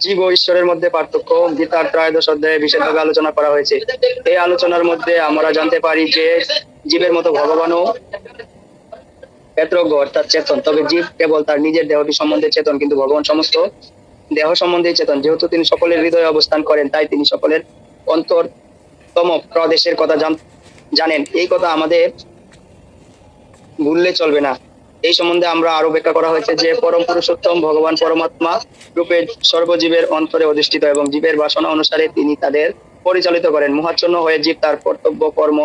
জীব ও ঈশ্বরের মধ্যে পার্থক্য গীতার ত্রয়োদশ অধ্যায়ে বিশেষভাবে আলোচনা করা হয়েছে। এই আলোচনার মধ্যে আমরা জানতে পারি যে জীবের মতো ভগবানও ক্ষেত্রজ্ঞ অর্থাৎ চেতন, তবে জীব কেবল তার নিজের দেহটি সম্বন্ধে চেতন, কিন্তু ভগবান সমস্ত দেহ সম্বন্ধেই চেতন। যেহেতু তিনি সকলের হৃদয়ে অবস্থান করেন, তাই তিনি সকলের অন্তরতম প্রদেশের কথা জানেন। এই কথা আমাদের ভুললে চলবে না। এই সম্বন্ধে আমরা আরো ব্যাখ্যা করা হয়েছে যে পরম পুরুষোত্তম ভগবান পরমাত্মা রূপে সর্বজীবের অন্তরে অধিষ্ঠিত এবং জীবের বাসনা অনুসারে তিনি তাদের পরিচালিত করেন। মোহাচ্ছন্ন হয়ে জীব তার কর্তব্য কর্ম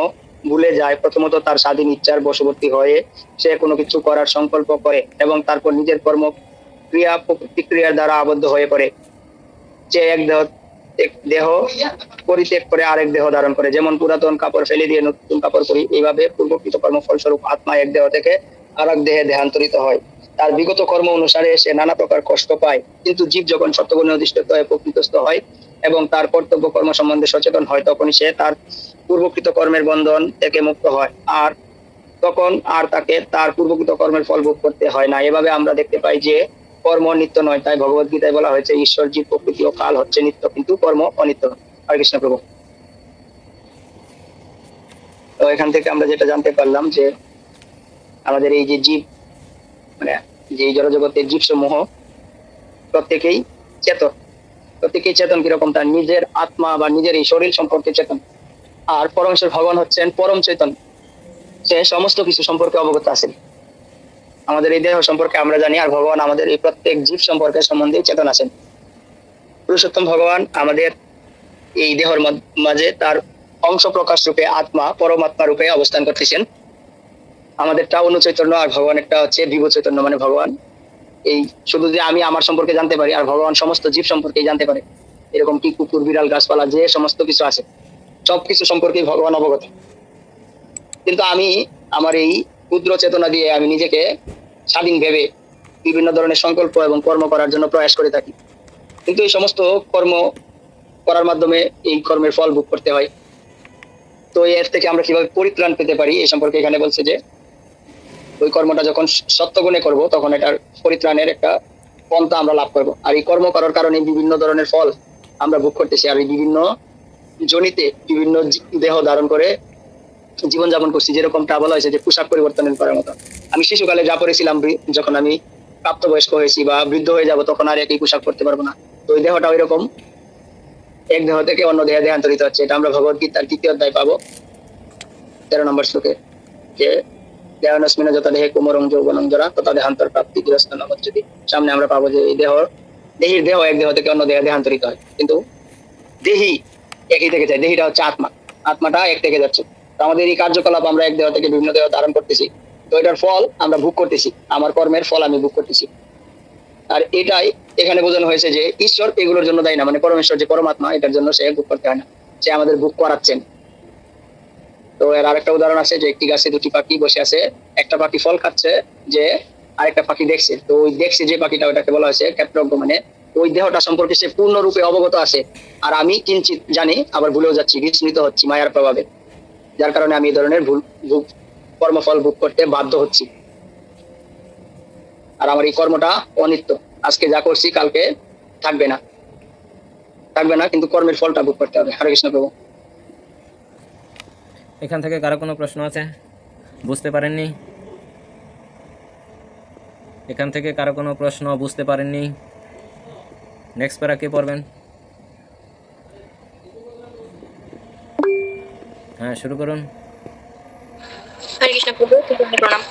ভুলে যায়। প্রথমত তার স্বাধীন ইচ্ছার বশবর্তী হয়ে সে কোনো কিছু করার সংকল্প করে এবং তারপর নিজের কর্ম ক্রিয়া প্রতিক্রিয়ার দ্বারা আবদ্ধ হয়ে পড়ে। যে এক দেহ পরিত্যাগ করে আরেক দেহ ধারণ করে, যেমন পুরাতন কাপড় ফেলে দিয়ে নতুন কাপড় পরি, এইভাবে পূর্বকৃত কর্ম ফলস্বরূপ আত্মা এক দেহ থেকে আরেক দেহে দেহান্তরিত হয়। তার বিগত কর্ম অনুসারে সে নানা প্রকার কষ্ট পায়, কিন্তু জীব যখন সত্যগুণে অধিষ্ঠিত হয়ে প্রকৃতস্থ হয় এবং তার কর্তব্য কর্ম সম্বন্ধে সচেতন হয়, তখনই সে তার পূর্বকৃত কর্মের বন্ধন থেকে মুক্ত হয়, আর তখন আর তাকে তার পূর্বকৃত কর্মের ফল ভোগ করতে হয় না। এভাবে আমরা দেখতে পাই যে কর্ম নিত্য নয়। তাই ভগবত গীতায় বলা হয়েছে ঈশ্বর, জীব, প্রকৃতি ও কাল হচ্ছে নিত্য, কিন্তু কর্ম অনিত্য। হরে কৃষ্ণ প্রভু। তো এখান থেকে আমরা যেটা জানতে পারলাম যে আমাদের এই যে জীব, মানে যে জড়জগতের জীব সমূহ প্রত্যেকেই চেতন। প্রত্যেকেই চেতন কিরকম? তার নিজের আত্মা বা নিজের এই শরীর সম্পর্কে চেতন। আর পরমেশ্বর ভগবান হচ্ছেন পরম চেতন, সে সমস্ত কিছু সম্পর্কে অবগত আছেন। আমাদের এই দেহ সম্পর্কে আমরা জানি, আর ভগবান আমাদের এই প্রত্যেক জীব সম্পর্কে সম্বন্ধে চেতন আছেন। পুরুষোত্তম ভগবান আমাদের এই দেহের মাঝে তার অংশ প্রকাশ রূপে আত্মা, পরমাত্মা রূপে অবস্থান করতেছেন। আমাদেরটা অনু চৈতন্য, আর ভগবান একটা হচ্ছে বিভু চৈতন্য। মানে ভগবান এই শুধু যে আমি আমার সম্পর্কে জানতে পারি, আর ভগবান সমস্ত জীব সম্পর্কে জানতে পারে। এরকম কি কুকুর, বিড়াল, গাছপালা যে সমস্ত কিছু আছে, সবকিছু সম্পর্কে ভগবান অবগত। কিন্তু আমি আমার এই ক্ষুদ্র চেতনা দিয়ে আমি নিজেকে স্বাধীন ভেবে বিভিন্ন ধরনের সংকল্প এবং কর্ম করার জন্য প্রয়াস করে থাকি, কিন্তু এই সমস্ত কর্ম করার মাধ্যমে এই কর্মের ফল ভোগ করতে হয়। তো এর থেকে আমরা কিভাবে পরিত্রাণ পেতে পারি এই সম্পর্কে এখানে বলছে যে ওই কর্মটা যখন সত্যগুণে করব, তখন এটার পরিত্রাণের একটা পন্থা আমরা লাভ করব। আর এই কর্ম করার কারণে বিভিন্ন ধরনের ফল আমরা ভোগ করতেছি, আর এই বিভিন্ন জনিতে বিভিন্ন দেহ ধারণ করে জীবনযাপন করছি। যেরকমটা বলা হয়েছে যে পোশাক পরিবর্তনের করার মতো। আমি শিশুকালে যা পরেছিলাম, যখন আমি প্রাপ্তবয়স্ক হয়েছি বা বৃদ্ধ হয়ে যাব, তখন আর একই পোশাক পরতে পারবো না। তো ওই দেহটা ওই রকম এক দেহ থেকে অন্য দেহে দেহান্তরিত হচ্ছে। এটা আমরা ভগবত গীতার 3য় অধ্যায় পাবো 13 নম্বর শ্লোকে, যে দেহানস্মিন যত দেহে কুমরং যৌবনং জরা তথা দেহান্তর প্রাপ্তি গৃহস্থ নগদ। যদি সামনে আমরা পাবো যে এই দেহের দেহ এক দেহ থেকে অন্য দেহে দেহান্তরিত হয়, কিন্তু দেহি একই থেকে যায়। দেহিটা হচ্ছে আত্মা, আত্মাটা এক থেকে যাচ্ছে। তো আমাদের এই কার্যকলাপ আমরা এক দেহ থেকে বিভিন্ন দেহ ধারণ করতেছি, তো এটার ফল আমরা ভোগ করতেছি, আমার কর্মের ফল আমি ভোগ করতেছি। আর এটাই এখানে বোঝানো হয়েছে যে ঈশ্বর এগুলোর জন্য দায়ী না। মানে পরমেশ্বর যে পরমাত্মা, এটার জন্য সে ভোগ করতে হয় না, সে আমাদের ভোগ করাচ্ছেন। তো এর আরেকটা উদাহরণ আছে যে একটি গাছে দুটি পাখি বসে আছে, একটা পাখি ফল খাচ্ছে, যে আরেকটা পাখি দেখছে। তো ওই দেখছে যে পাখিটা, ওটাকে বলা হয়েছে ক্ষেত্রজ্ঞ। মানে ওই দেহটা সম্পর্কে সে পূর্ণরূপে অবগত আছে, আর আমি কিঞ্চিত জানি, আবার ভুলেও যাচ্ছি, বিস্মৃত হচ্ছি মায়ার প্রভাবে, যার কারণে আমি এই ধরনের কর্মফল ভোগ করতে বাধ্য হচ্ছি। আর আমার এই কর্মটা অনিত্য, আজকে যা করছি কালকে থাকবে না, কিন্তু কর্মের ফলটা ভোগ করতে হবে। হরে কৃষ্ণ প্রভু। এখান থেকে কারো কোনো প্রশ্ন আছে? বুঝতে পারেননি? এখান থেকে কারো কোনো প্রশ্ন বুঝতে পারেননি? নেক্সট প্যারা কে পড়বেন? হ্যাঁ, শুরু করুন। হরে কৃষ্ণ প্রভু, প্রণাম।